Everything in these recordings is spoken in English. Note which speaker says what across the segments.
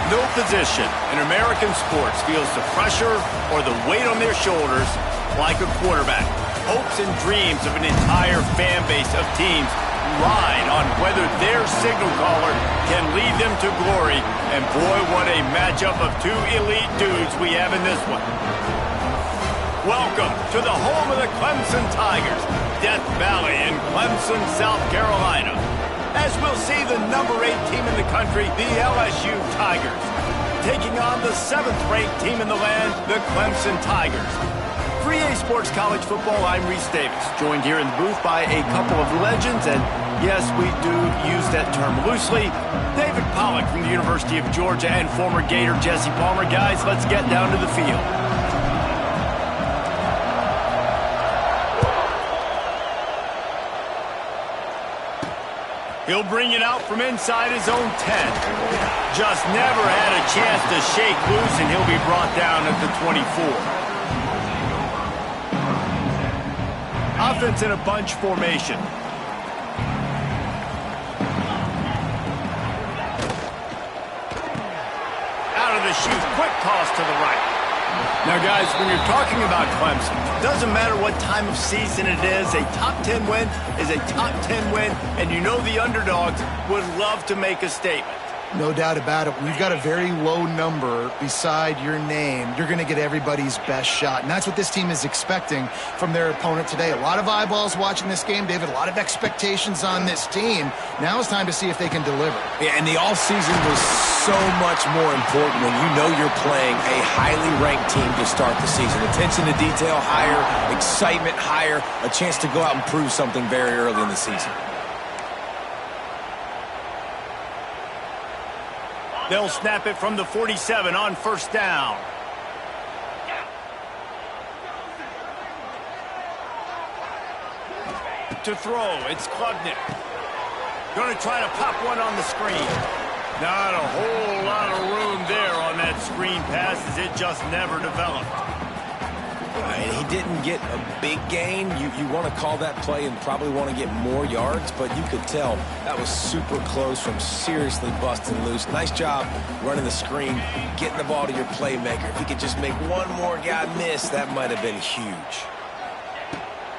Speaker 1: No position in American sports feels the pressure or the weight on their shoulders like a quarterback. Hopes and dreams of an entire fan base of teams ride on whether their signal caller can lead them to glory. And boy, what a matchup of two elite dudes we have in this one. Welcome to the home of the Clemson Tigers, Death Valley in Clemson, South Carolina. As we'll see the number 8 team in the country, the LSU Tigers, taking on the 7th-ranked team in the land, the Clemson Tigers. For EA Sports College Football, I'm Reese Davis, joined here in the booth by a couple of legends, and yes, we do use that term loosely. David Pollack from the University of Georgia and former Gator Jesse Palmer. Guys, let's get down to the field. He'll bring it out from inside his own 10. Just never had a chance to shake loose, and he'll be brought down at the 24. Offense in a bunch formation. Out of the chute, quick toss to the right. Now, guys, when you're talking about Clemson, it doesn't matter what time of season it is, a top 10 win is a top 10 win, and you know the underdogs would love to make a statement.
Speaker 2: No doubt about it. When you've got a very low number beside your name, you're going to get everybody's best shot. And that's what this team is expecting from their opponent today. A lot of eyeballs watching this game, David. A lot of expectations on this team. Now it's time to see if they can deliver.
Speaker 3: Yeah, and the offseason was so much more important when you know you're playing a highly ranked team to start the season. Attention to detail higher, excitement higher, a chance to go out and prove something very early in the season.
Speaker 1: They'll snap it from the 47 on first down. To throw, it's Klubnik. Going to try to pop one on the screen. Not a whole lot of room there on that screen pass, as it just never developed.
Speaker 3: And he didn't get a big gain. You want to call that play and probably want to get more yards, but you could tell that was super close from seriously busting loose. Nice job running the screen, getting the ball to your playmaker. If he could just make one more guy miss, that might have been huge.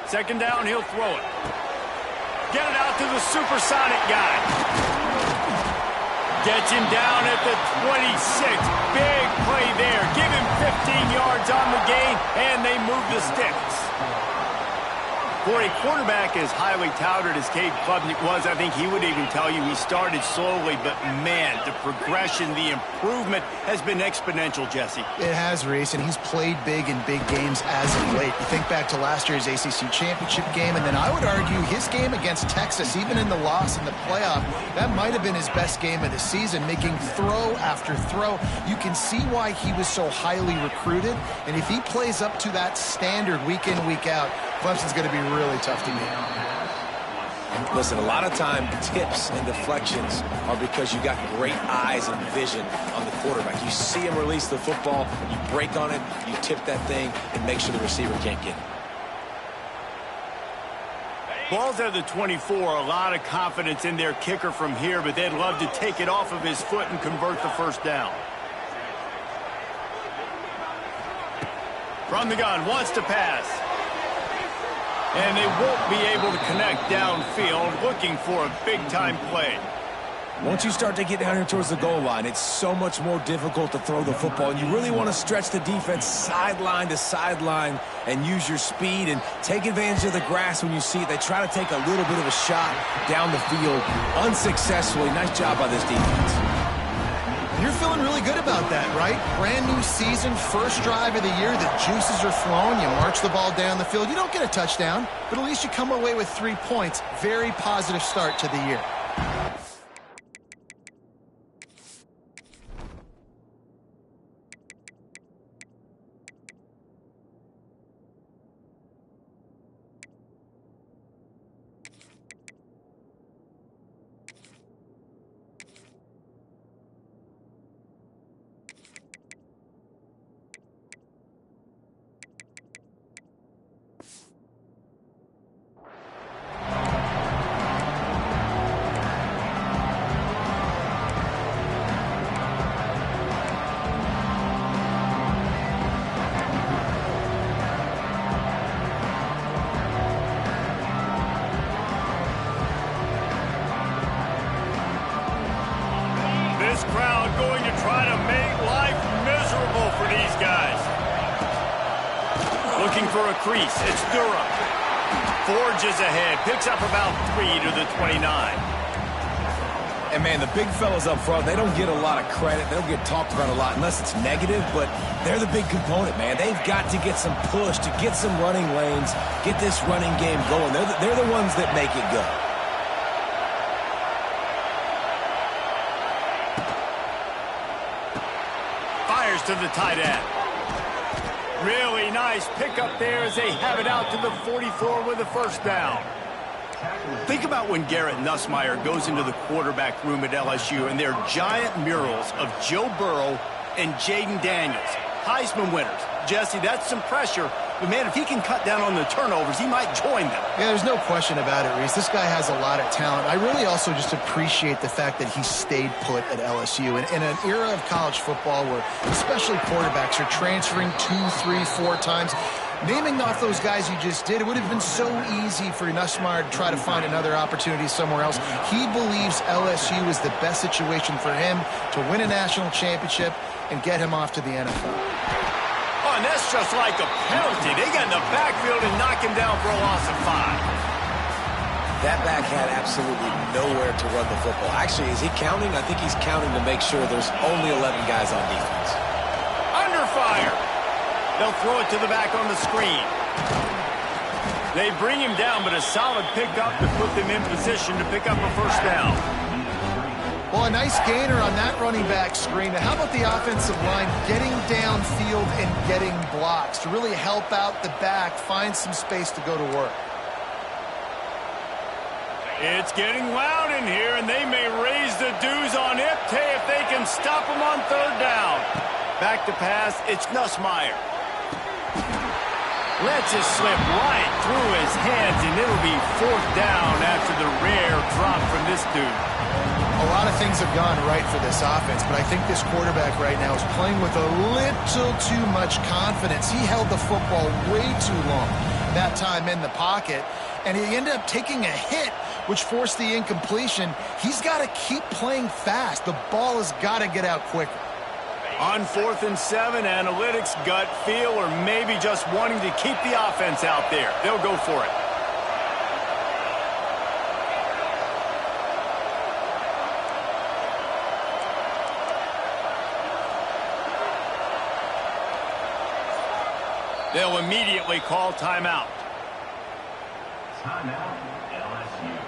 Speaker 1: Second down, he'll throw it. Get it out to the supersonic guy. Gets him down at the 26. Big play there. Give him 15 yards on the gain, and they move the sticks. For a quarterback as highly touted as Cade Klubnik was, I think he would even tell you he started slowly, but man, the progression, the improvement has been exponential, Jesse.
Speaker 2: It has, Reese, and he's played big in big games as of late. You think back to last year's ACC championship game, and then I would argue his game against Texas, even in the loss in the playoff, that might have been his best game of the season, making throw after throw. You can see why he was so highly recruited, and if he plays up to that standard week in, week out, Clemson's going to be really tough to beat.
Speaker 3: Listen, a lot of time, tips and deflections are because you got great eyes and vision on the quarterback. You see him release the football, you break on it, you tip that thing, and make sure the receiver can't get it.
Speaker 1: Ball's at the 24. A lot of confidence in their kicker from here, but they'd love to take it off of his foot and convert the first down. From the gun, wants to pass. And they won't be able to connect downfield, looking for a big-time play.
Speaker 3: Once you start to get down here towards the goal line, it's so much more difficult to throw the football. And you really want to stretch the defense sideline to sideline and use your speed and take advantage of the grass when you see it. They try to take a little bit of a shot down the field unsuccessfully. Nice job by this defense.
Speaker 2: You're feeling really good about that, right? Brand new season, first drive of the year, the juices are flowing, you march the ball down the field. You don't get a touchdown, but at least you come away with 3 points. Very positive start to the year.
Speaker 1: this crowd going to try to make life miserable for these guys. Looking for a crease. It's Durham. Forges ahead. Picks up about 3 to the 29.
Speaker 3: And, man, the big fellas up front, they don't get a lot of credit. They don't get talked about a lot unless it's negative, but they're the big component, man. They've got to get some push, to get some running lanes, get this running game going. They're the ones that make it go.
Speaker 1: Fires to the tight end. Really nice pickup there as they have it out to the 44 with a first down. Think about when Garrett Nussmeier goes into the quarterback room at LSU and their giant murals of Joe Burrow and Jaden Daniels, Heisman winners. Jesse, that's some pressure. But, man, if he can cut down on the turnovers, he might join them.
Speaker 2: Yeah, there's no question about it, Reese. This guy has a lot of talent. I really also just appreciate the fact that he stayed put at LSU. And in an era of college football where especially quarterbacks are transferring 2, 3, 4 times, naming off those guys you just did, it would have been so easy for Nussmeier to try to find another opportunity somewhere else. He believes LSU is the best situation for him to win a national championship and get him off to the NFL.
Speaker 1: Oh, and that's just like a penalty. They got in the backfield and knock him down for a loss of 5.
Speaker 3: That back had absolutely nowhere to run the football. Actually, is he counting? I think he's counting to make sure there's only 11 guys on defense.
Speaker 1: Under fire. They'll throw it to the back on the screen. They bring him down, but a solid pickup to put them in position to pick up a first down.
Speaker 2: Well, a nice gainer on that running back screen. Now, how about the offensive line getting downfield and getting blocks to really help out the back, find some space to go to work?
Speaker 1: It's getting loud in here, and they may raise the dues on Ipte if they can stop him on third down. Back to pass, it's Nussmeier. Lets it slip right through his hands, and it'll be fourth down after the rare drop from this dude.
Speaker 2: A lot of things have gone right for this offense, but I think this quarterback right now is playing with a little too much confidence. He held the football way too long that time in the pocket, and he ended up taking a hit, which forced the incompletion. He's got to keep playing fast. The ball has got to get out quicker.
Speaker 1: On 4th and 7, analytics, gut feel, or maybe just wanting to keep the offense out there. They'll go for it. They'll immediately call timeout.
Speaker 4: Timeout, LSU.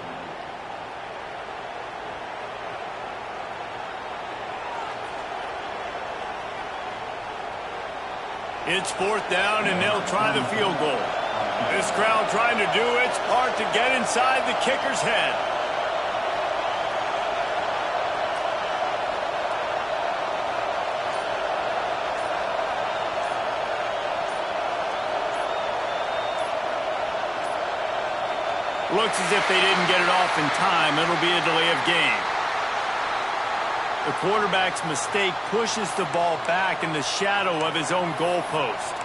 Speaker 1: It's 4th down, and they'll try the field goal. This crowd trying to do its part to get inside the kicker's head. Looks as if they didn't get it off in time. It'll be a delay of game. The quarterback's mistake pushes the ball back in the shadow of his own goalpost.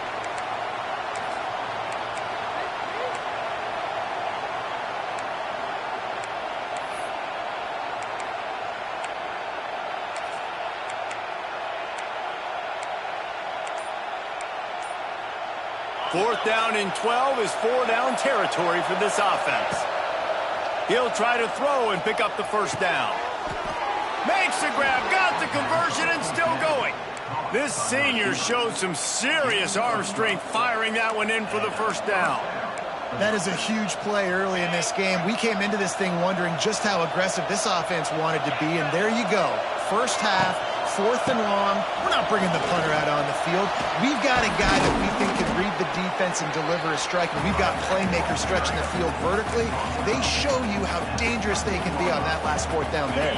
Speaker 1: Fourth down and 12 is 4-down territory for this offense. He'll try to throw and pick up the first down. Makes the grab, got the conversion, and still going. This senior showed some serious arm strength firing that one in for the first down.
Speaker 2: That is a huge play early in this game. We came into this thing wondering just how aggressive this offense wanted to be, and there you go. First half, 4th and long. We're not bringing the punter out on the field. We've got a guy that we think can read the defense and deliver a strike, and we've got playmakers stretching the field vertically. They show you how dangerous they can be on that last 4th down there.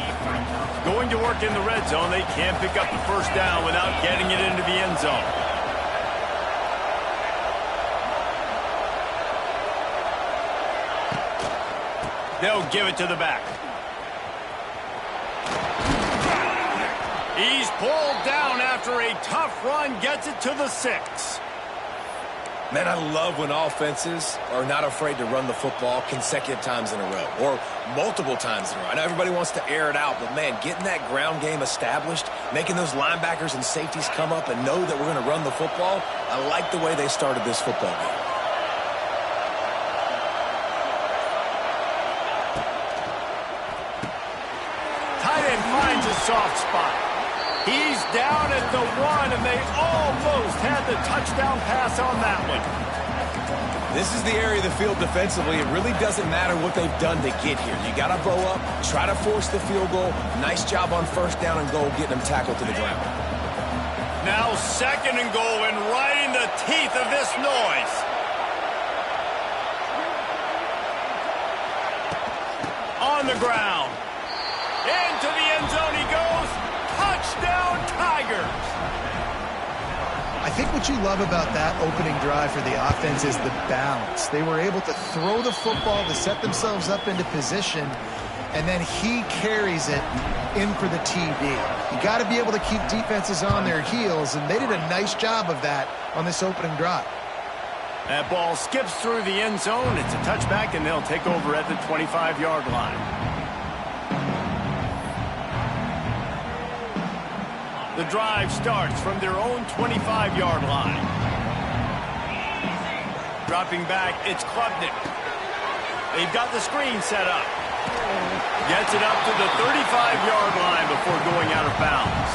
Speaker 1: Going to work in the red zone, they can't pick up the first down without getting it into the end zone. They'll give it to the back. He's pulled down after a tough run, gets it to the 6.
Speaker 3: Man, I love when offenses are not afraid to run the football consecutive times in a row or multiple times in a row. I know everybody wants to air it out, but, man, getting that ground game established, making those linebackers and safeties come up and know that we're going to run the football, I like the way they started this football game.
Speaker 1: Tight end finds a soft spot. He's down at the 1, and they almost had the touchdown pass on that one.
Speaker 3: This is the area of the field defensively. It really doesn't matter what they've done to get here. You got to bow up, try to force the field goal. Nice job on first down and goal, getting them tackled to the ground.
Speaker 1: Now 2nd and goal, and right in the teeth of this noise. On the ground. Into the end zone he goes. Touchdown, Tigers!
Speaker 2: I think what you love about that opening drive for the offense is the balance. They were able to throw the football to set themselves up into position, and then he carries it in for the TD. You got to be able to keep defenses on their heels, and they did a nice job of that on this opening drive.
Speaker 1: That ball skips through the end zone. It's a touchback, and they'll take over at the 25-yard line. The drive starts from their own 25-yard line. Dropping back, it's Klubnik. They've got the screen set up. Gets it up to the 35-yard line before going out of bounds.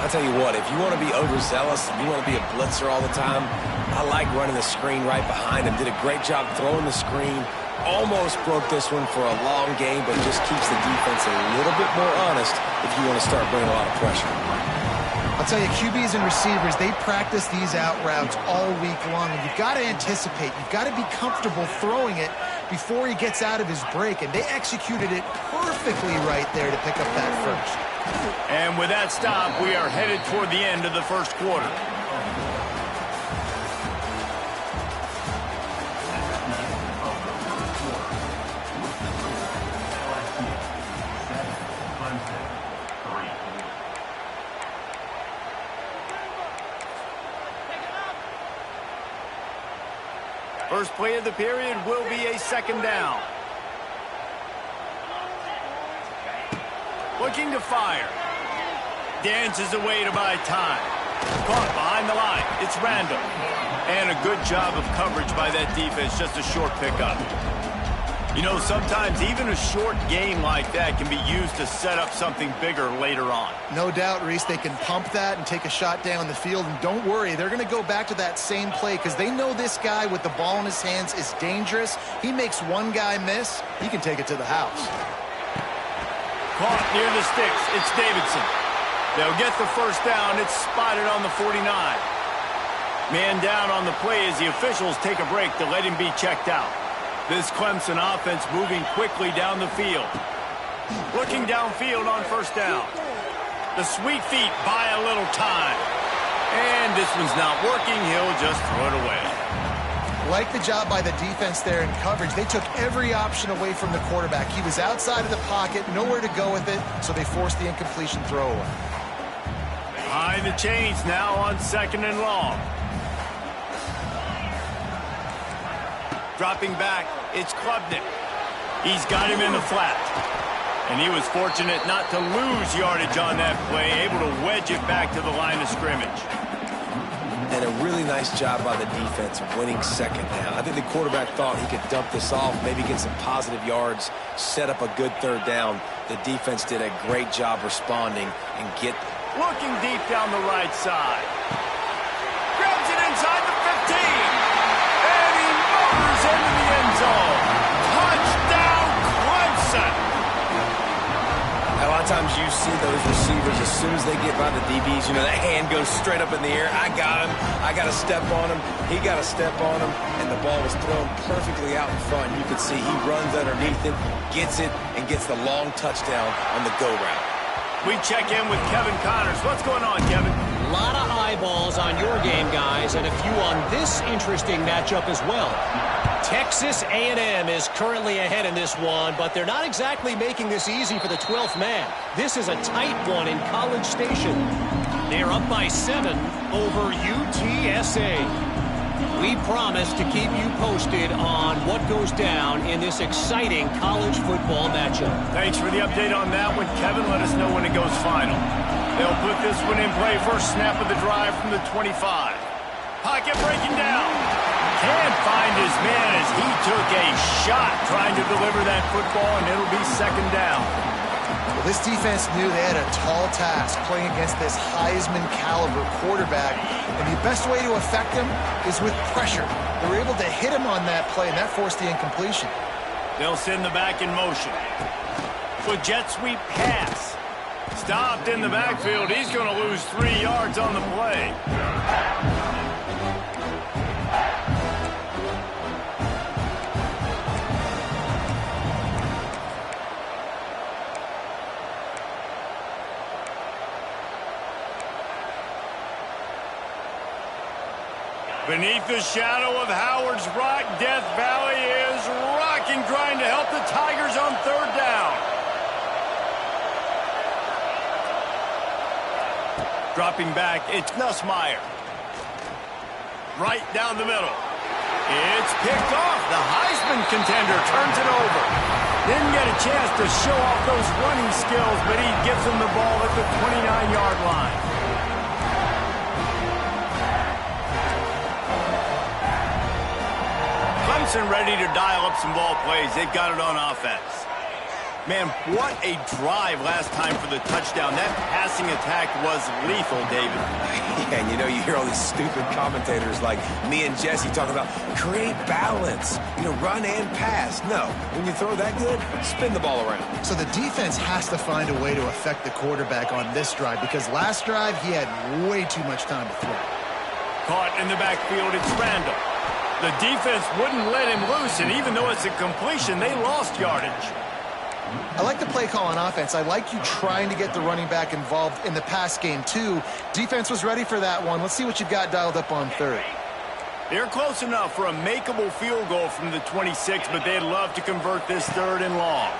Speaker 3: I'll tell you what, if you want to be overzealous, if you want to be a blitzer all the time, I like running the screen right behind him. Did a great job throwing the screen. Almost broke this one for a long game, but just keeps the defense a little bit more honest if you want to start bringing a lot of pressure.
Speaker 2: I'll tell you, QBs and receivers, they practice these out routes all week long, and you've got to anticipate. You've got to be comfortable throwing it before he gets out of his break, and they executed it perfectly right there to pick up that first.
Speaker 1: And with that stop, we are headed toward the end of the first quarter. First play of the period will be a 2nd down. Looking to fire. Dances away to buy time. Caught behind the line. It's Randall. And a good job of coverage by that defense. Just a short pickup. You know, sometimes even a short game like that can be used to set up something bigger later on.
Speaker 2: No doubt, Reese, they can pump that and take a shot down the field. And don't worry, they're going to go back to that same play because they know this guy with the ball in his hands is dangerous. He makes one guy miss, he can take it to the house.
Speaker 1: Caught near the sticks. It's Davidson. They'll get the first down. It's spotted on the 49. Man down on the play as the officials take a break to let him be checked out. This Clemson offense moving quickly down the field. Looking downfield on first down. The sweet feet buy a little time. And this one's not working. He'll just throw it away.
Speaker 2: Like the job by the defense there in coverage. They took every option away from the quarterback. He was outside of the pocket, nowhere to go with it, so they forced the incompletion throwaway.
Speaker 1: Behind the chains now on 2nd and long. Dropping back, it's Klubnik. He's got him in the flat. And he was fortunate not to lose yardage on that play, able to wedge it back to the line of scrimmage.
Speaker 3: And a really nice job by the defense winning 2nd down. I think the quarterback thought he could dump this off, maybe get some positive yards, set up a good 3rd down. The defense did a great job responding and get...
Speaker 1: Looking deep down the right side. Grabs it inside the 15. And he motors into the end zone. Touchdown, Clemson.
Speaker 3: A lot of times you see those receivers, as soon as they get by the DBs, you know, that hand goes straight up in the air. I got him. I got to step on him. He got to step on him. And the ball was thrown perfectly out in front. You could see he runs underneath it, gets it, and gets the long touchdown on the go route.
Speaker 1: We check in with Kevin Connors. What's going on, Kevin?
Speaker 4: A lot of eyeballs on your game, guys, and a few on this interesting matchup as well. Texas A&M is currently ahead in this one, but they're not exactly making this easy for the 12th man. This is a tight one in College Station. They're up by 7 over UTSA. We promise to keep you posted on what goes down in this exciting college football matchup.
Speaker 1: Thanks for the update on that one, Kevin. Let us know when it goes final. They'll put this one in play. First snap of the drive from the 25. Pocket breaking down. Can't find his man as he took a shot trying to deliver that football, and it'll be second down.
Speaker 2: Well, this defense knew they had a tall task playing against this Heisman-caliber quarterback, and the best way to affect him is with pressure. They were able to hit him on that play, and that forced the incompletion.
Speaker 1: They'll send the back in motion. So jet sweep pass. Stopped in the backfield. He's going to lose 3 yards on the play. Beneath the shadow of Howard's Rock, Death Valley is rocking, trying to help the Tigers on third down. Dropping back, it's Nussmeier. Right down the middle. It's picked off. The Heisman contender turns it over. Didn't get a chance to show off those running skills, but he gives them the ball at the 29-yard line. Clemson ready to dial up some ball plays. They've got it on offense. Man, what a drive last time for the touchdown. That passing attack was lethal, David.
Speaker 3: Yeah, and you know, you hear all these stupid commentators like me and Jesse talking about create balance, run and pass. No, when you throw that good, spin the ball around.
Speaker 2: So the defense has to find a way to affect the quarterback on this drive, because last drive he had way too much time to throw.
Speaker 1: Caught in the backfield, it's Randall. The defense wouldn't let him loose, and even though it's a completion, they lost yardage.
Speaker 2: I like the play call on offense. I like you trying to get the running back involved in the pass game, too. Defense was ready for that one. Let's see what you've got dialed up on third.
Speaker 1: They're close enough for a makeable field goal from the 26, but they'd love to convert this third and long.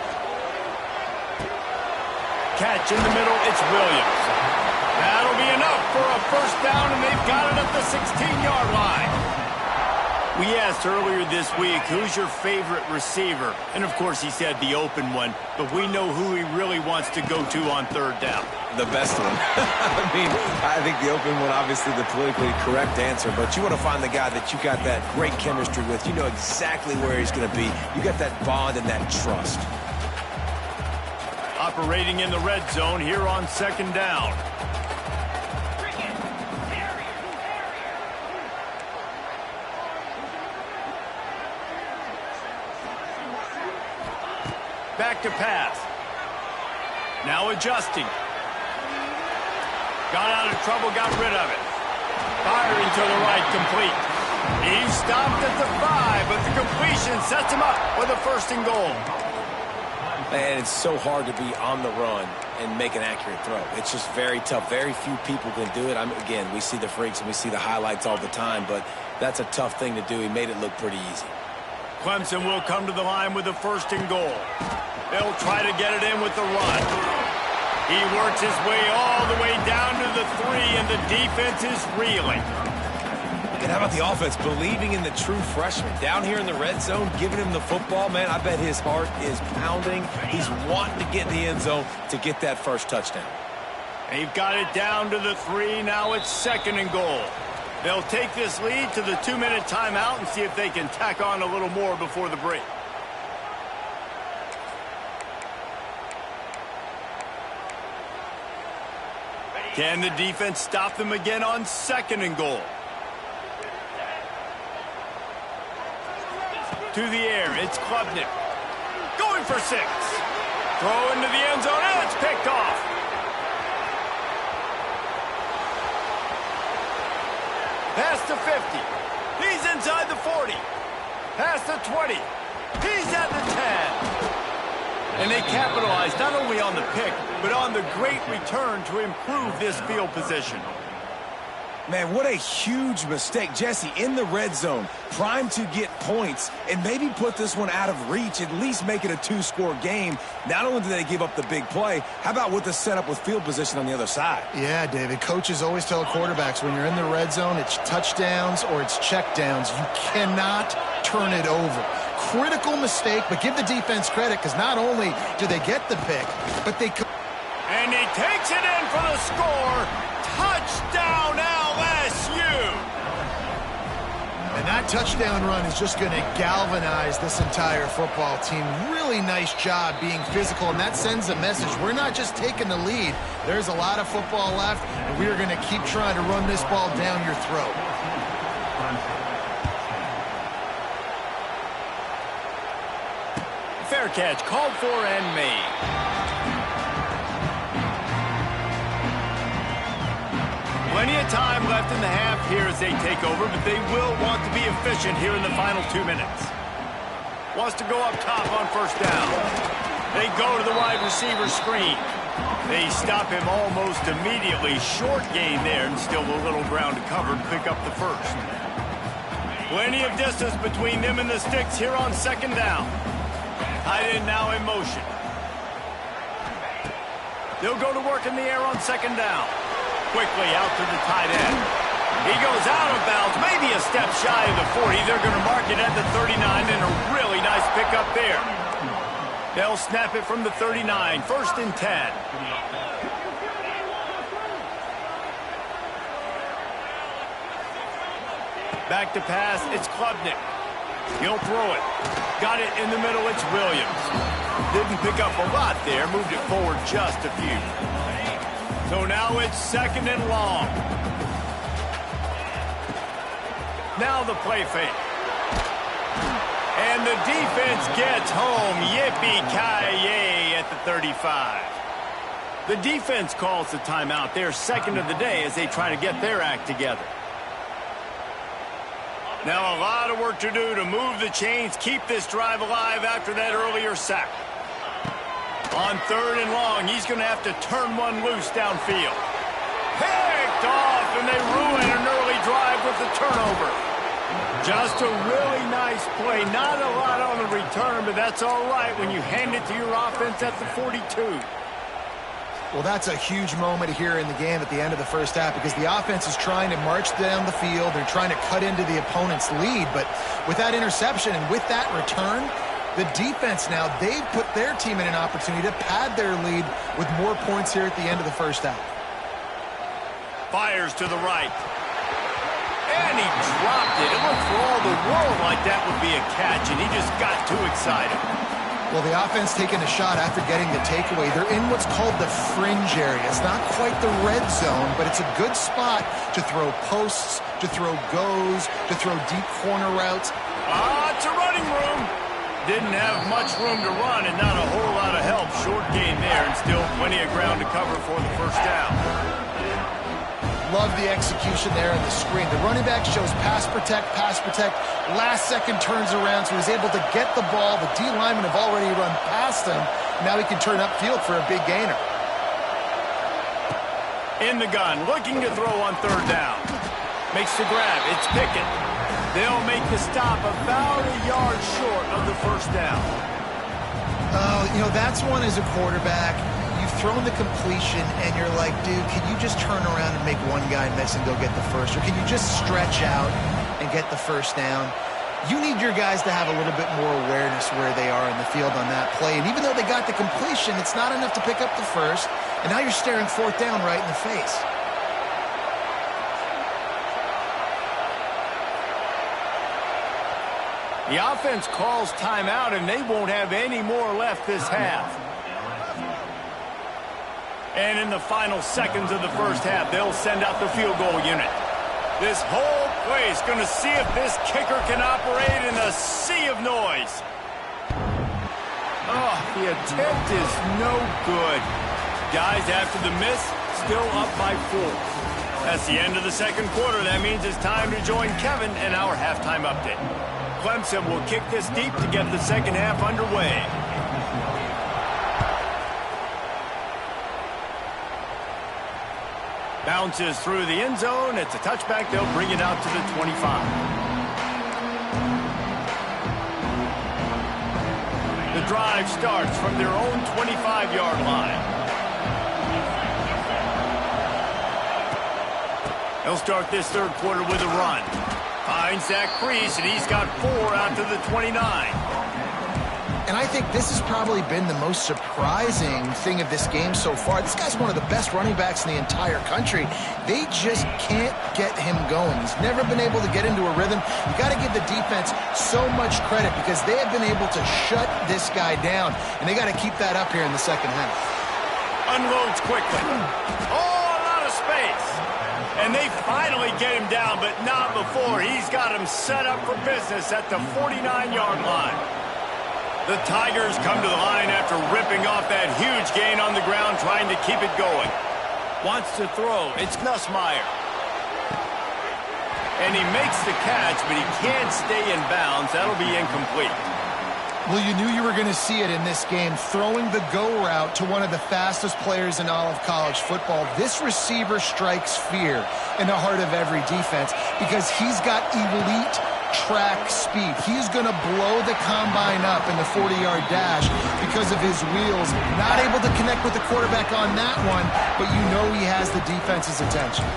Speaker 1: Catch in the middle, it's Williams. That'll be enough for a first down, and they've got it at the 16-yard line. We asked earlier this week, who's your favorite receiver? And, of course, he said the open one, but we know who he really wants to go to on third down.
Speaker 3: The best one. I think the open one, obviously the politically correct answer, but you want to find the guy that you got that great chemistry with. You know exactly where he's going to be. You got that bond and that trust.
Speaker 1: Operating in the red zone here on second down. Back to pass. Now adjusting. Got out of trouble, got rid of it. Firing to the right, complete. He stopped at the 5, but the completion sets him up with a first and goal.
Speaker 3: Man, it's so hard to be on the run and make an accurate throw. It's just very tough. Very few people can do it. Again, we see the freaks and we see the highlights all the time, but that's a tough thing to do. He made it look pretty easy.
Speaker 1: Clemson will come to the line with a first and goal. They'll try to get it in with the run. He works his way all the way down to the 3, and the defense is reeling.
Speaker 3: And how about the offense believing in the true freshman? Down here in the red zone, giving him the football, man, I bet his heart is pounding. He's wanting to get in the end zone to get that first touchdown.
Speaker 1: They've got it down to the 3. Now it's second and goal. They'll take this lead to the 2-minute timeout and see if they can tack on a little more before the break. Can the defense stop them again on second and goal? To the air, it's Klubnik. Going for 6. Throw into the end zone, and it's picked off. Pass to 50. He's inside the 40. Pass to 20. He's at the 10. And they capitalized not only on the pick, but on the great return to improve this field position.
Speaker 3: Man, what a huge mistake. Jesse, in the red zone, primed to get points and maybe put this one out of reach, at least make it a two-score game. Not only do they give up the big play, how about with the setup with field position on the other side?
Speaker 2: Yeah, David, coaches always tell quarterbacks when you're in the red zone, it's touchdowns or it's checkdowns. You cannot turn it over. Critical mistake, but give the defense credit because not only do they get the pick, but they...
Speaker 1: And he takes it in for the score. Touchdown, LSU!
Speaker 2: And that touchdown run is just going to galvanize this entire football team. Really nice job being physical, and that sends a message. We're not just taking the lead. There's a lot of football left, and we are going to keep trying to run this ball down your throat.
Speaker 1: Fair catch, called for and made. Plenty of time left in the half here as they take over, but they will want to be efficient here in the final 2 minutes. Wants to go up top on first down. They go to the wide receiver screen. They stop him almost immediately. Short gain there, and still a little ground to cover to pick up the first. Plenty of distance between them and the sticks here on second down. Tight end now in motion. They'll go to work in the air on second down. Quickly out to the tight end. He goes out of bounds, maybe a step shy of the 40. They're going to mark it at the 39, and a really nice pickup there. They'll snap it from the 39, first and 10. Back to pass, it's Klubnik. He'll throw it. Got it in the middle, it's Williams. Didn't pick up a lot there, moved it forward just a few. So now it's second and long. Now the play fake. And the defense gets home. Yippee-ki-yay at the 35. The defense calls the timeout. They're second of the day as they try to get their act together. Now a lot of work to do to move the chains, keep this drive alive after that earlier sack. On third and long, he's going to have to turn one loose downfield. Picked off, and they ruin an early drive with the turnover. Just a really nice play. Not a lot on the return, but that's all right when you hand it to your offense at the 42.
Speaker 2: Well, that's a huge moment here in the game at the end of the first half because the offense is trying to march down the field. They're trying to cut into the opponent's lead, but with that interception and with that return, the defense now, they've put their team in an opportunity to pad their lead with more points here at the end of the first half.
Speaker 1: Fires to the right. And he dropped it. It looked for all the world like that would be a catch, and he just got too excited.
Speaker 2: Well, the offense taking a shot after getting the takeaway. They're in what's called the fringe area. It's not quite the red zone, but it's a good spot to throw posts, to throw goes, to throw deep corner routes.
Speaker 1: It's a running room. Didn't have much room to run and not a whole lot of help. Short gain there and still plenty of ground to cover for the first down.
Speaker 2: Love the execution there in the screen. The running back shows pass protect, last second turns around, so he's able to get the ball. The D linemen have already run past him. Now he can turn upfield for a big gainer.
Speaker 1: In the gun, looking to throw on third down. Makes the grab, it's Pickett. They'll make the stop about a yard short of the first down.
Speaker 2: You know, that's one as a quarterback. You've thrown the completion, and you're like, dude, can you just turn around and make one guy miss and go get the first? Or can you just stretch out and get the first down? You need your guys to have a little bit more awareness where they are in the field on that play. And even though they got the completion, it's not enough to pick up the first. And now you're staring fourth down right in the face.
Speaker 1: The offense calls timeout, and they won't have any more left this half. And in the final seconds of the first half, they'll send out the field goal unit. This whole place going to see if this kicker can operate in a sea of noise. Oh, the attempt is no good. Guys, after the miss, still up by 4. That's the end of the second quarter. That means it's time to join Kevin in our halftime update. Clemson will kick this deep to get the second half underway. Bounces through the end zone. It's a touchback. They'll bring it out to the 25. The drive starts from their own 25-yard line. They'll start this third quarter with a run. Finds Zach Priest, and he's got 4 out to the 29.
Speaker 2: And I think this has probably been the most surprising thing of this game so far. This guy's one of the best running backs in the entire country. They just can't get him going. He's never been able to get into a rhythm. You got to give the defense so much credit because they have been able to shut this guy down, and they got to keep that up here in the second half.
Speaker 1: Unloads quickly. Oh, a lot of space. And they finally get him down, but not before. He's got him set up for business at the 49-yard line. The Tigers come to the line after ripping off that huge gain on the ground, trying to keep it going. Wants to throw. It's Nussmeier. And he makes the catch, but he can't stay in bounds. That'll be incomplete.
Speaker 2: Well, you knew you were going to see it in this game, throwing the go route to one of the fastest players in all of college football. This receiver strikes fear in the heart of every defense because he's got elite track speed. He's going to blow the combine up in the 40-yard dash because of his wheels. Not able to connect with the quarterback on that one, but you know he has the defense's attention.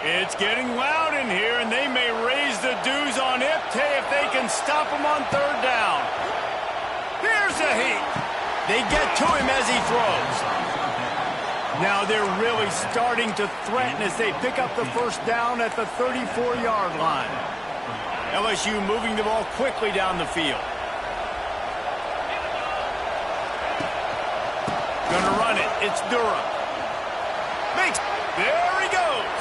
Speaker 1: It's getting loud in here, and they may raise the dues on Ipte if they can stop him on third down. Here's a heat. They get to him as he throws. Now they're really starting to threaten as they pick up the first down at the 34-yard line. LSU moving the ball quickly down the field. Gonna run it. It's Durham. There he goes.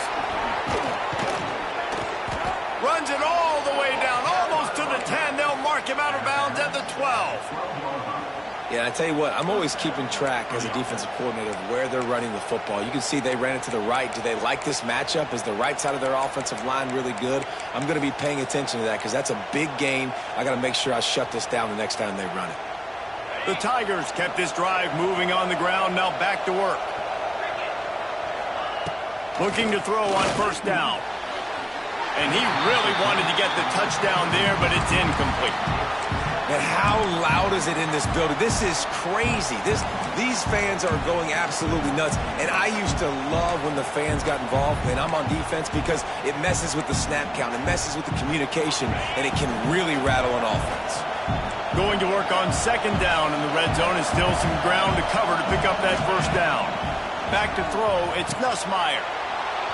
Speaker 1: Runs it all the way down, almost to the 10. They'll mark him out of bounds at the 12.
Speaker 3: Yeah, I tell you what, I'm always keeping track as a defensive coordinator of where they're running the football. You can see they ran it to the right. Do they like this matchup? Is the right side of their offensive line really good? I'm going to be paying attention to that because that's a big gain. I got to make sure I shut this down the next time they run it.
Speaker 1: The Tigers kept this drive moving on the ground, now back to work. Looking to throw on first down. And he really wanted to get the touchdown there, but it's incomplete.
Speaker 3: And how loud is it in this building? This is crazy. These fans are going absolutely nuts. And I used to love when the fans got involved when I'm on defense because it messes with the snap count. It messes with the communication, and it can really rattle an offense.
Speaker 1: Going to work on second down in the red zone, and still some ground to cover to pick up that first down. Back to throw, it's Nussmeier.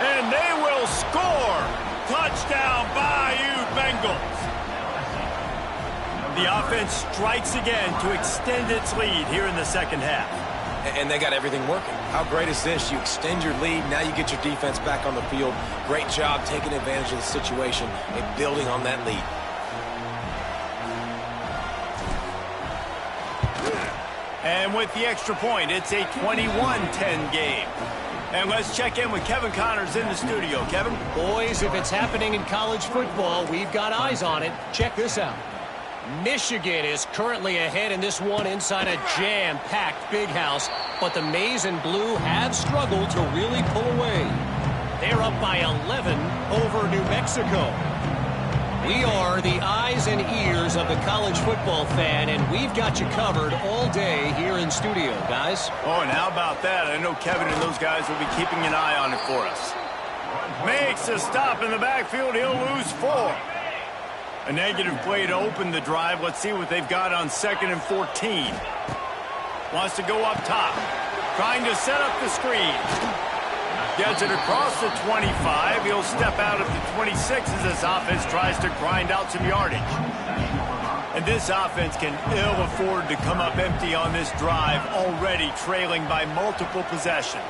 Speaker 1: And they will score! Touchdown, Bayou Bengals! The offense strikes again to extend its lead here in the second half.
Speaker 3: And they got everything working. How great is this? You extend your lead, now you get your defense back on the field. Great job taking advantage of the situation and building on that lead.
Speaker 1: And with the extra point, it's a 21-10 game. And let's check in with Kevin Connors in the studio. Kevin?
Speaker 4: Boys, if it's happening in college football, we've got eyes on it. Check this out. Michigan is currently ahead in this one inside a jam-packed Big House, but the Maize and Blue have struggled to really pull away. They're up by 11 over New Mexico. We are the eyes and ears of the college football fan, and we've got you covered all day here in studio, guys.
Speaker 1: Oh, and how about that? I know Kevin and those guys will be keeping an eye on it for us. Makes a stop in the backfield. He'll lose 4. A negative play to open the drive. Let's see what they've got on 2nd and 14. Wants to go up top. Trying to set up the screen. Gets it across the 25. He'll step out of the 26 as this offense tries to grind out some yardage. And this offense can ill afford to come up empty on this drive, already trailing by multiple possessions.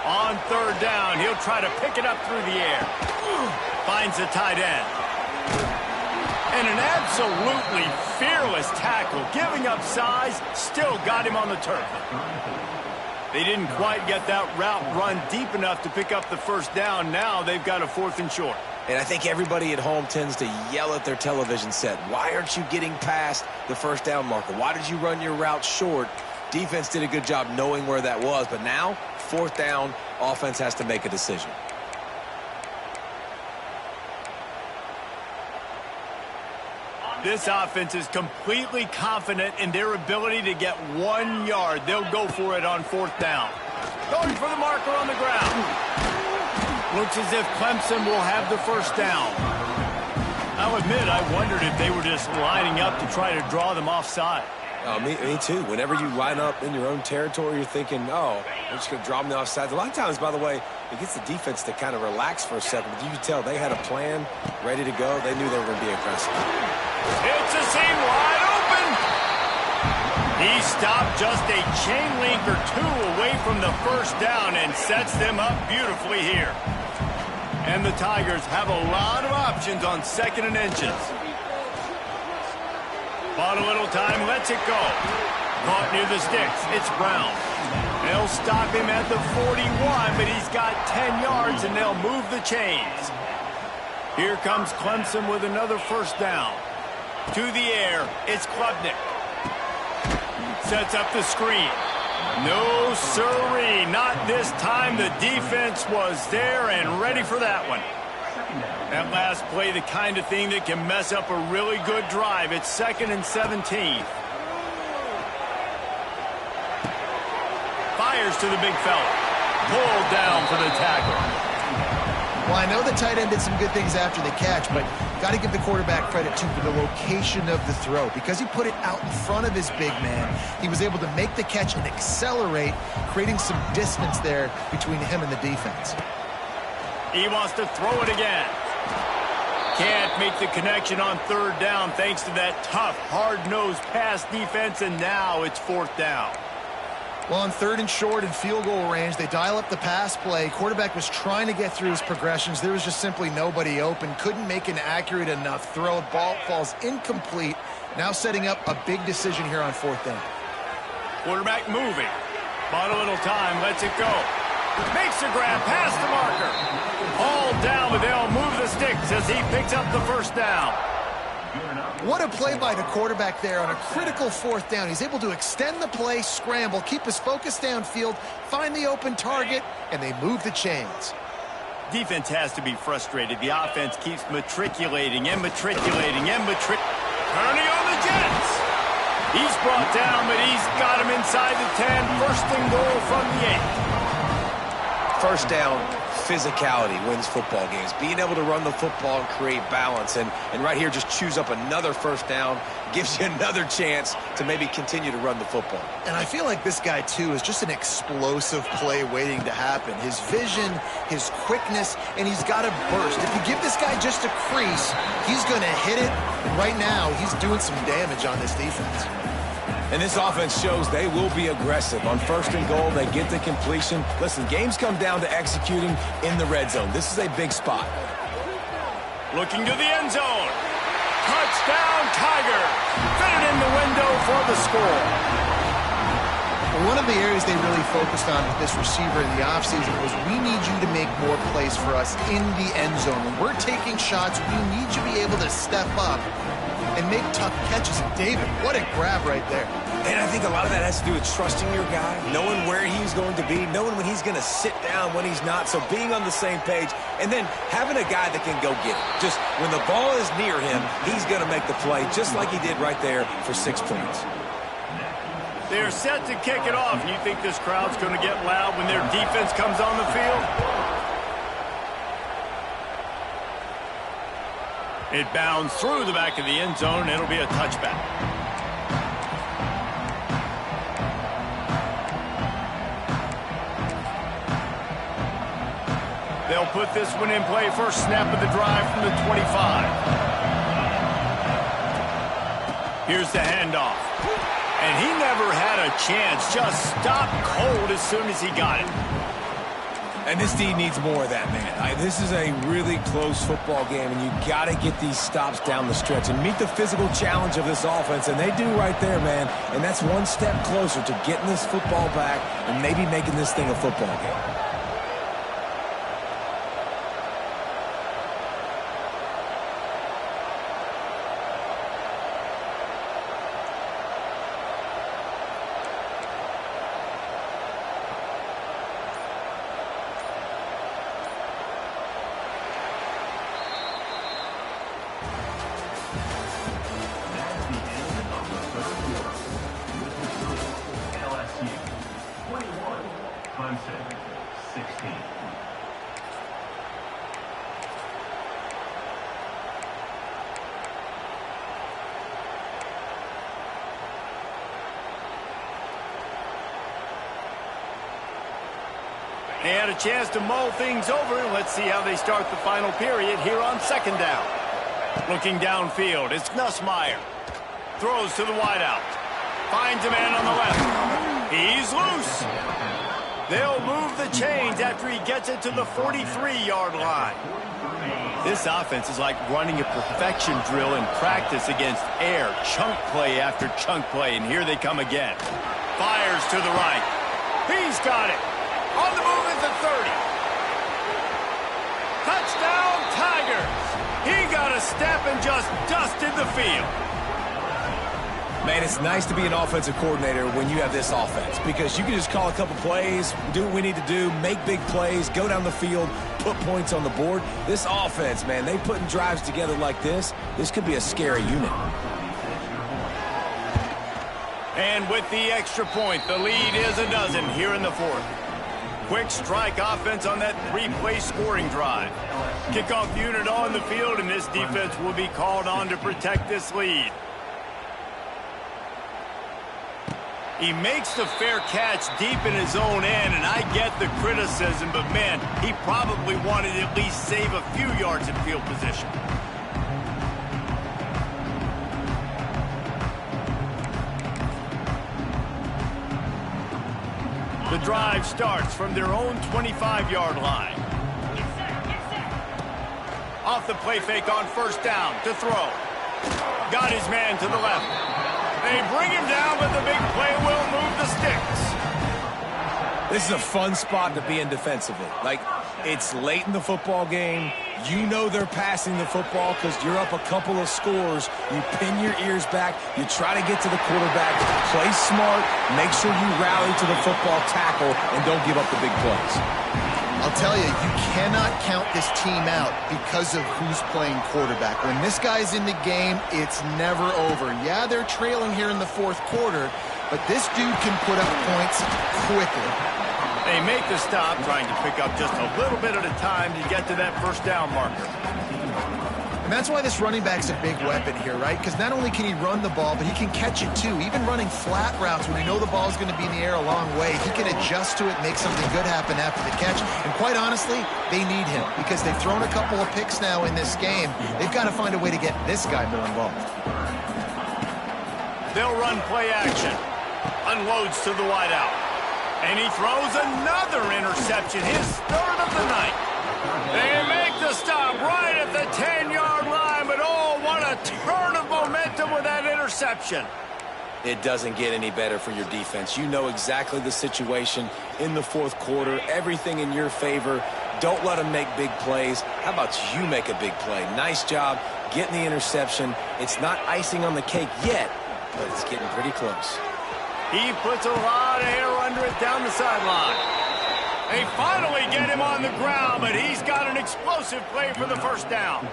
Speaker 1: On third down, he'll try to pick it up through the air. Finds the tight end. And an absolutely fearless tackle, giving up size, still got him on the turf. They didn't quite get that route run deep enough to pick up the first down. Now they've got a 4th and short.
Speaker 3: And I think everybody at home tends to yell at their television set, why aren't you getting past the first down marker? Why did you run your route short? Defense did a good job knowing where that was, but now, 4th down, offense has to make a decision.
Speaker 1: This offense is completely confident in their ability to get 1 yard. They'll go for it on 4th down. Going for the marker on the ground. Looks as if Clemson will have the first down. I'll admit, I wondered if they were just lining up to try to draw them offside.
Speaker 3: Me too. Whenever you line up in your own territory, you're thinking, oh, we're just going to draw them offside. A lot of times, by the way, it gets the defense to kind of relax for a second. But you can tell they had a plan ready to go. They knew they were going to be aggressive.
Speaker 1: It's a seam wide open. He stopped just a chain link or 2 away from the first down and sets them up beautifully here. And the Tigers have a lot of options on 2nd and inches. Bought a little time, lets it go. Caught near the sticks. It's Brown. They'll stop him at the 41, but he's got 10 yards, and they'll move the chains. Here comes Clemson with another first down. To the air, it's Klubnik. Sets up the screen. No siree, not this time. The defense was there and ready for that one. That last play, the kind of thing that can mess up a really good drive. It's 2nd and 17. Fires to the big fella. Pulled down for the tackle.
Speaker 2: Well, I know the tight end did some good things after the catch, but got to give the quarterback credit, too, for the location of the throw. Because he put it out in front of his big man, he was able to make the catch and accelerate, creating some distance there between him and the defense.
Speaker 1: He wants to throw it again. Can't make the connection on 3rd down thanks to that tough, hard-nosed pass defense, and now it's 4th down.
Speaker 2: Well, on 3rd and short and field goal range, they dial up the pass play. Quarterback was trying to get through his progressions. There was just simply nobody open. Couldn't make an accurate enough throw. Ball falls incomplete. Now setting up a big decision here on 4th down.
Speaker 1: Quarterback moving. Bought a little time, lets it go. Makes the grab past the marker. All down, but they'll move the sticks as he picks up the first down.
Speaker 2: What a play by the quarterback there on a critical 4th down. He's able to extend the play, scramble, keep his focus downfield, find the open target, and they move the chains.
Speaker 1: Defense has to be frustrated. The offense keeps matriculating and matriculating and turning on the Jets. He's brought down, but he's got him inside the 10. 1st and goal from the 8.
Speaker 3: First down, physicality wins football games. Being able to run the football and create balance. And right here, just choose up another first down. Gives you another chance to maybe continue to run the football.
Speaker 2: And I feel like this guy, too, is just an explosive play waiting to happen. His vision, his quickness, and he's got a burst. If you give this guy just a crease, he's going to hit it. And right now, he's doing some damage on this defense.
Speaker 3: And this offense shows they will be aggressive. On 1st and goal, they get the completion. Listen, games come down to executing in the red zone. This is a big spot.
Speaker 1: Looking to the end zone. Touchdown, Tiger. Fitted in the window for the score.
Speaker 2: One of the areas they really focused on with this receiver in the offseason was we need you to make more plays for us in the end zone. When we're taking shots, we need you to be able to step up and make tough catches. And David, what a grab right there.
Speaker 3: And I think a lot of that has to do with trusting your guy, knowing where he's going to be, knowing when he's going to sit down, when he's not. So being on the same page, and then having a guy that can go get it. Just when the ball is near him, he's going to make the play, just like he did right there for 6 points.
Speaker 1: They're set to kick it off. You think this crowd's going to get loud when their defense comes on the field? It bounds through the back of the end zone, and it'll be a touchback. They'll put this one in play. First snap of the drive from the 25. Here's the handoff. And he never had a chance. Just stopped cold as soon as he got it.
Speaker 3: And this D needs more of that, man. This is a really close football game, and you got to get these stops down the stretch and meet the physical challenge of this offense, and they do right there, man. And that's one step closer to getting this football back and maybe making this thing a football game.
Speaker 1: They had a chance to mull things over. Let's see how they start the final period here on second down. Looking downfield, it's Nussmeier. Throws to the wideout. Finds a man on the left. He's loose. They'll move the chains after he gets it to the 43-yard line. This offense is like running a perfection drill in practice against air. Chunk play after chunk play, and here they come again. Fires to the right. He's got it. On the move at the 30. Touchdown, Tigers. He got a step and just dusted the field.
Speaker 3: Man, it's nice to be an offensive coordinator when you have this offense because you can just call a couple plays, do what we need to do, make big plays, go down the field, put points on the board. This offense, man, they putting drives together like this could be a scary unit.
Speaker 1: And with the extra point, the lead is a dozen here in the fourth. Quick strike offense on that three-play scoring drive. Kickoff unit on the field, and this defense will be called on to protect this lead. He makes the fair catch deep in his own end, and I get the criticism, but man, he probably wanted to at least save a few yards in field position. The drive starts from their own 25-yard line. Off the play fake on first down to throw. Got his man to the left. They bring him down, but the big play will move the sticks.
Speaker 3: This is a fun spot to be in defensively. Like, it's late in the football game. You know they're passing the football because you're up a couple of scores. You pin your ears back. You try to get to the quarterback. Play smart. Make sure you rally to the football tackle and don't give up the big plays.
Speaker 2: I'll tell you, you cannot count this team out because of who's playing quarterback. When this guy's in the game, it's never over. Yeah, they're trailing here in the fourth quarter, but this dude can put up points quickly.
Speaker 1: They make the stop, trying to pick up just a little bit at a time to get to that first down marker.
Speaker 2: And that's why this running back's a big weapon here, right? Because not only can he run the ball, but he can catch it too. Even running flat routes when you know the ball's going to be in the air a long way, he can adjust to it, make something good happen after the catch. And quite honestly, they need him because they've thrown a couple of picks now in this game. They've got to find a way to get this guy more involved.
Speaker 1: They'll run play action. Unloads to the wideout. And he throws another interception, his third of the night. They make the stop right at the 10-yard line, but oh, what a turn of momentum with that interception.
Speaker 3: It doesn't get any better for your defense. You know exactly the situation in the fourth quarter, everything in your favor. Don't let them make big plays. How about you make a big play? Nice job getting the interception. It's not icing on the cake yet, but it's getting pretty close.
Speaker 1: He puts a lot of air under it down the sideline. They finally get him on the ground, but he's got an explosive play for the first down.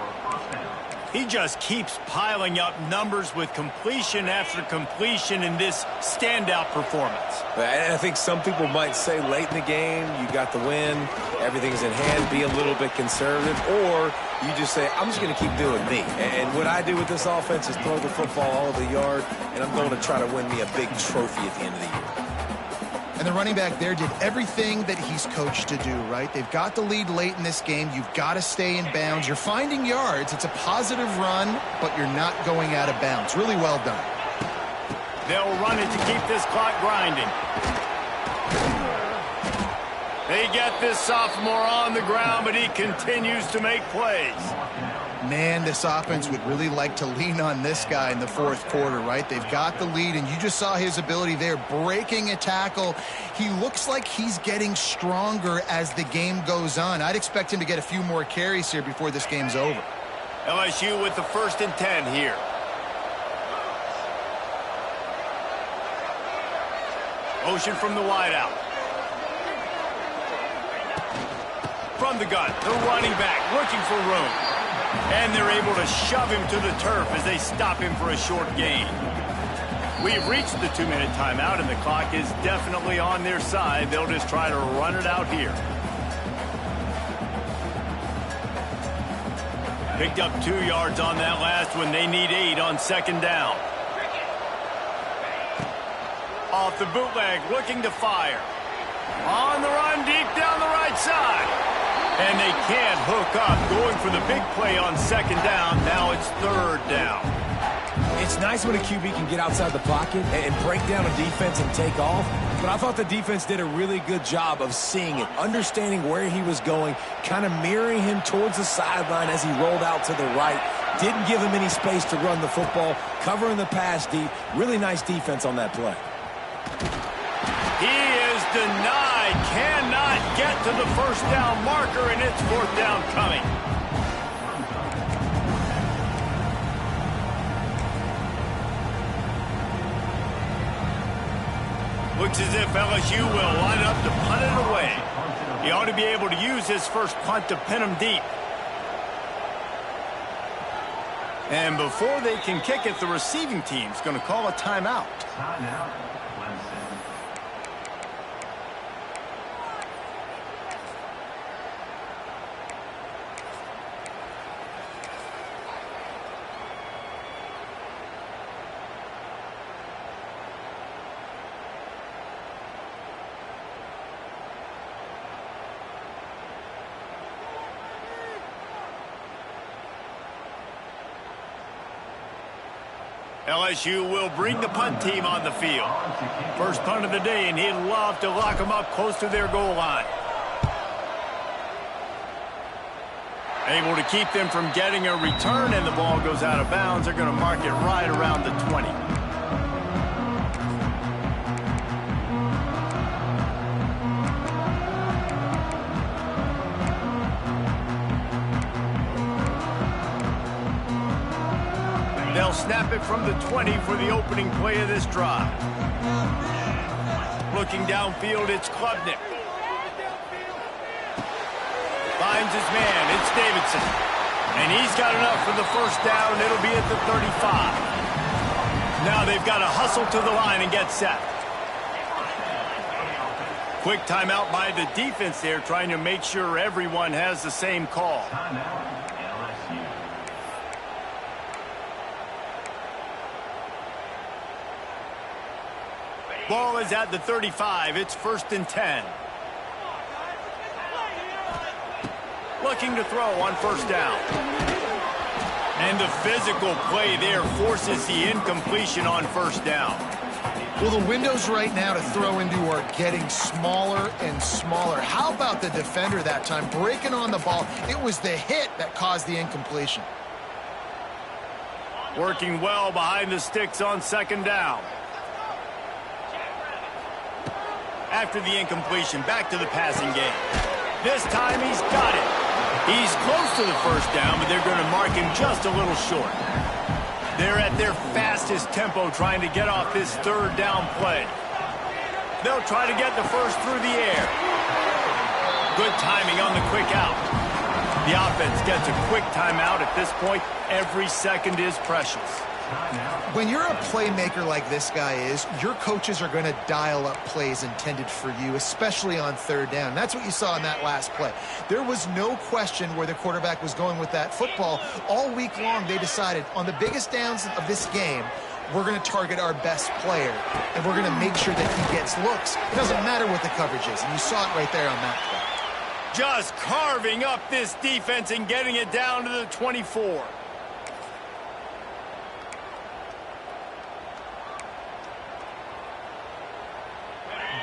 Speaker 1: He just keeps piling up numbers with completion after completion in this standout performance.
Speaker 3: And I think some people might say late in the game, you got the win, everything's in hand, be a little bit conservative, or you just say, I'm just going to keep doing me. And what I do with this offense is throw the football all over the yard, and I'm going to try to win me a big trophy at the end of the year.
Speaker 2: And the running back there did everything that he's coached to do, right? They've got the lead late in this game. You've got to stay in bounds. You're finding yards. It's a positive run, but you're not going out of bounds. Really well done.
Speaker 1: They'll run it to keep this clock grinding. They get this sophomore on the ground, but he continues to make plays.
Speaker 2: Man, this offense would really like to lean on this guy in the fourth quarter, right? They've got the lead, and you just saw his ability there, breaking a tackle. He looks like he's getting stronger as the game goes on. I'd expect him to get a few more carries here before this game's over.
Speaker 1: LSU with the 1st and 10 here. Motion from the wideout. From the gun, the running back looking for room. And they're able to shove him to the turf as they stop him for a short gain. We've reached the 2-minute timeout, and the clock is definitely on their side. They'll just try to run it out here. Picked up 2 yards on that last one. They need 8 on 2nd down. Off the bootleg, looking to fire. On the run, deep down the right side. And they can't hook up, going for the big play on 2nd down. Now it's 3rd down.
Speaker 3: It's nice when a QB can get outside the pocket and break down a defense and take off. But I thought the defense did a really good job of seeing it, understanding where he was going, kind of mirroring him towards the sideline as he rolled out to the right. Didn't give him any space to run the football, covering the pass deep. Really nice defense on that play.
Speaker 1: He is denied, cannot get to the 1st down marker, and it's 4th down coming. Looks as if LSU will line up to punt it away. He ought to be able to use his first punt to pin him deep. And before they can kick it, the receiving team's going to call a timeout.
Speaker 5: Timeout, Clemson.
Speaker 1: LSU will bring the punt team on the field. First punt of the day, and he'd love to lock them up close to their goal line. Able to keep them from getting a return, and the ball goes out of bounds. They're going to mark it right around the 20. They'll snap it from the 20 for the opening play of this drive. Looking downfield, it's Klubnik. Finds his man, it's Davidson. And he's got enough for the 1st down. It'll be at the 35. Now they've got to hustle to the line and get set. Quick timeout by the defense there, trying to make sure everyone has the same call.
Speaker 5: Timeout, LSU.
Speaker 1: Ball is at the 35. It's 1st and 10. Looking to throw on 1st down. And the physical play there forces the incompletion on 1st down.
Speaker 2: Well, the windows right now to throw into are getting smaller and smaller. How about the defender that time breaking on the ball? It was the hit that caused the incompletion.
Speaker 1: Working well behind the sticks on 2nd down. After the incompletion, back to the passing game. This time he's got it. He's close to the 1st down, but they're going to mark him just a little short. They're at their fastest tempo trying to get off this 3rd down play. They'll try to get the 1st through the air. Good timing on the quick out. The offense gets a quick timeout. At this point, every second is precious.
Speaker 2: When you're a playmaker like this guy is, your coaches are going to dial up plays intended for you, especially on 3rd down. That's what you saw in that last play. There was no question where the quarterback was going with that football. All week long, they decided on the biggest downs of this game, we're going to target our best player, and we're going to make sure that he gets looks. It doesn't matter what the coverage is, and you saw it right there on that play.
Speaker 1: Just carving up this defense and getting it down to the 24.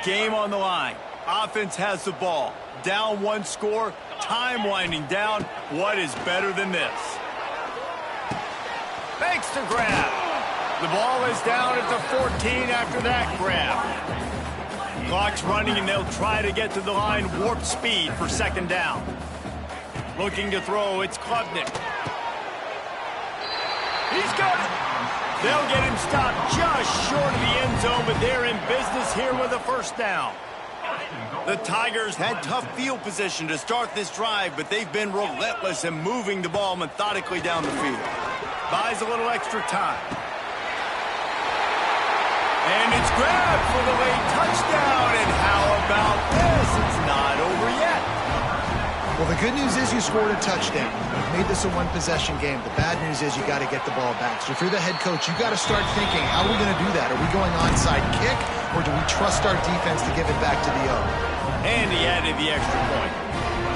Speaker 1: Game on the line. Offense has the ball. Down one score, time winding down. What is better than this? Makes the grab. The ball is down at the 14 after that grab. Clock's running, and they'll try to get to the line warp speed for second down. Looking to throw, it's Klubnik. He's got it. They'll get him stopped just short of the end zone, but they're in business here with a first down. The Tigers had tough field position to start this drive, but they've been relentless in moving the ball methodically down the field. Buys a little extra time. And it's grabbed for the late touchdown. And how about this? It's not over yet.
Speaker 2: Well, the good news is you scored a touchdown. You've made this a one-possession game. The bad news is you got to get the ball back. So if you're the head coach, you got to start thinking, how are we going to do that? Are we going onside kick, or do we trust our defense to give it back to the O?
Speaker 1: And he added the extra point.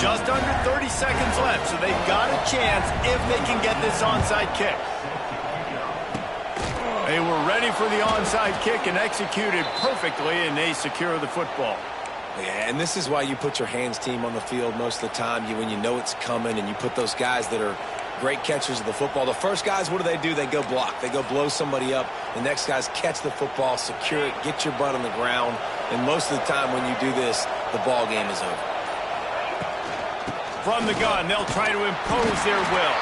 Speaker 1: Just under 30 seconds left, so they've got a chance if they can get this onside kick. They were ready for the onside kick and executed perfectly, and they secure the football.
Speaker 3: Yeah, and this is why you put your hands team on the field most of the time, when you know it's coming, and you put those guys that are great catchers of the football. The first guys, what do? They go block. They go blow somebody up. The next guys catch the football, secure it, get your butt on the ground. And most of the time when you do this, the ball game is over.
Speaker 1: From the gun, they'll try to impose their will.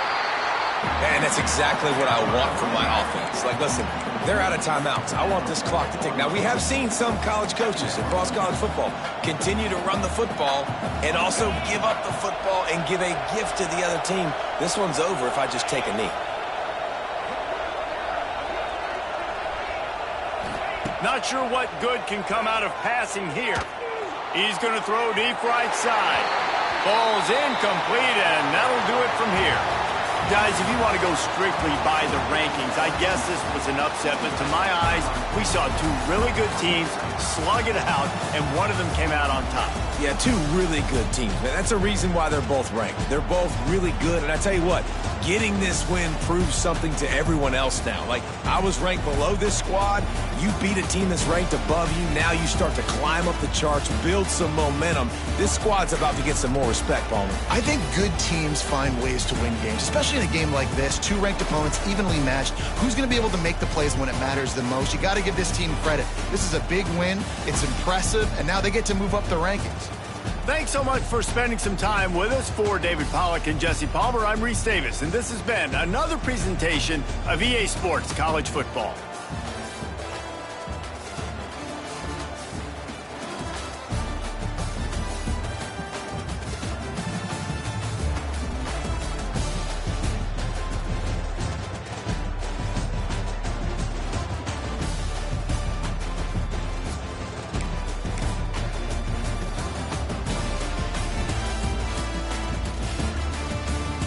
Speaker 3: And that's exactly what I want from my offense. Like, listen, they're out of timeouts. I want this clock to tick. Now, we have seen some college coaches across college football continue to run the football and also give up the football and give a gift to the other team. This one's over if I just take a knee.
Speaker 1: Not sure what good can come out of passing here. He's going to throw deep right side. Ball's incomplete, and that'll do it from here. Guys, if you want to go strictly by the rankings, I guess this was an upset, but to my eyes, we saw two really good teams slug it out, and one of them came out on top.
Speaker 3: Yeah, two really good teams, man. That's a reason why they're both ranked. They're both really good, and I tell you what, getting this win proves something to everyone else now. Like, I was ranked below this squad. You beat a team that's ranked above you. Now you start to climb up the charts, build some momentum. This squad's about to get some more respect, Palmer.
Speaker 2: I think good teams find ways to win games, especially in a game like this. Two ranked opponents, evenly matched. Who's going to be able to make the plays when it matters the most? You got to give this team credit. This is a big win. It's impressive, and now they get to move up the rankings.
Speaker 1: Thanks so much for spending some time with us. For David Pollack and Jesse Palmer, I'm Reese Davis, and this has been another presentation of EA Sports College Football.